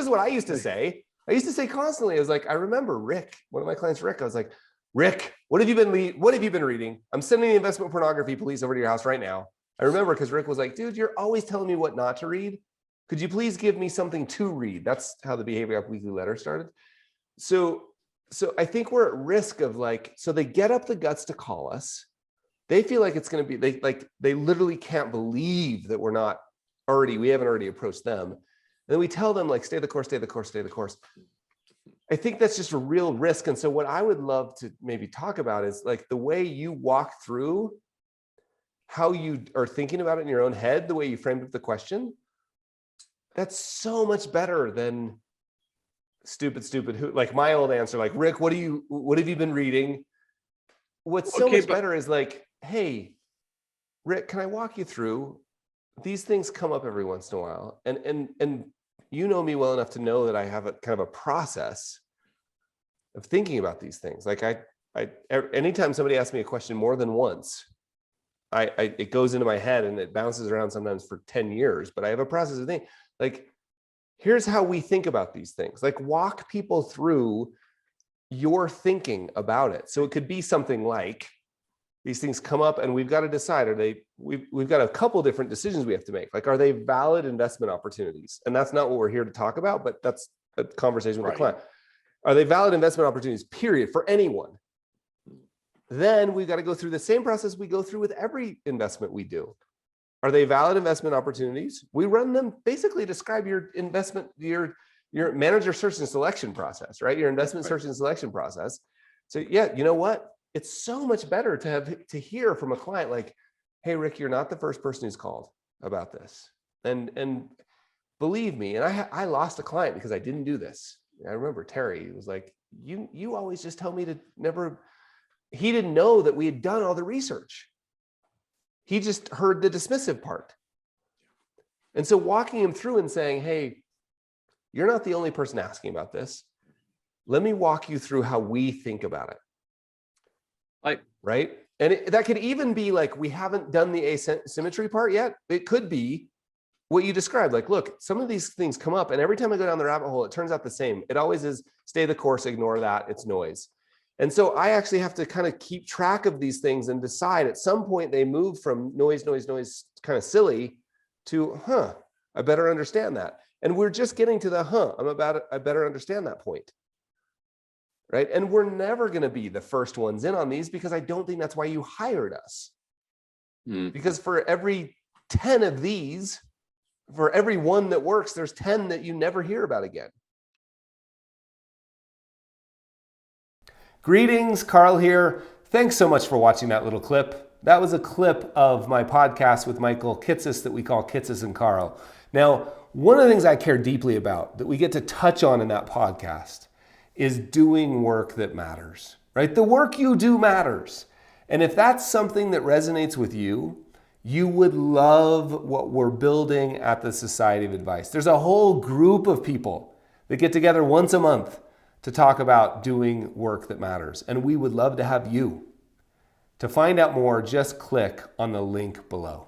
is what I used to say. I used to say constantly, I was like, I remember Rick, one of my clients, Rick, I was like, Rick, what have you been reading? I'm sending the investment pornography police over to your house right now. I remember because Rick was like, dude, you're always telling me what not to read. Could you please give me something to read? That's how the Behavior Gap Weekly letter started. So I think we're at risk of like, so they get up the guts to call us. They feel like it's going to be, they literally can't believe that we haven't already approached them. And then we tell them like, stay the course, stay the course, stay the course. I think that's just a real risk. And so what I would love to maybe talk about is like the way you walk through how you are thinking about it in your own head, the way you framed up the question. That's so much better than stupid, who, like my old answer, like, Rick, what have you been reading? What's so much better is like, hey, Rick, can I walk you through? These things come up every once in a while. And you know me well enough to know that I have a kind of a process of thinking about these things. Like anytime somebody asks me a question more than once, it goes into my head and it bounces around sometimes for 10 years, but I have a process of thinking, like, here's how we think about these things. Like, walk people through your thinking about it. So it could be something like, these things come up and we've got to decide, we've got a couple different decisions we have to make. Like, are they valid investment opportunities? And that's not what we're here to talk about, but that's a conversation with the client. Are they valid investment opportunities, period, for anyone? Then we've got to go through the same process we go through with every investment we do. Are they valid investment opportunities? We run them, basically describe your investment, your manager search and selection process, right? Your investment search and selection process. So yeah, you know what? It's so much better to hear from a client like, hey, Rick, you're not the first person who's called about this. And believe me, and I lost a client because I didn't do this. I remember Terry was like, you always just tell me to never. He didn't know that we had done all the research. He just heard the dismissive part. And so walking him through and saying, hey, you're not the only person asking about this. Let me walk you through how we think about it. Right? And that could even be like, we haven't done the asymmetry part yet. It could be what you described. Like, look, some of these things come up and every time I go down the rabbit hole, it turns out the same. It always is stay the course, ignore that, it's noise. And so I actually have to kind of keep track of these things and decide at some point they move from noise, kind of silly to, I better understand that. And we're just getting to the, I better understand that point. Right? And we're never going to be the first ones in on these because I don't think that's why you hired us. Because for every 10 of these, for every one that works, there's 10 that you never hear about again. Greetings, Carl here. Thanks so much for watching that little clip. That was a clip of my podcast with Michael Kitces that we call Kitces and Carl. Now, one of the things I care deeply about that we get to touch on in that podcast is doing work that matters, right? The work you do matters. And if that's something that resonates with you, you would love what we're building at the Society of Advice. There's a whole group of people that get together once a month to talk about doing work that matters. And we would love to have you. To find out more, just click on the link below.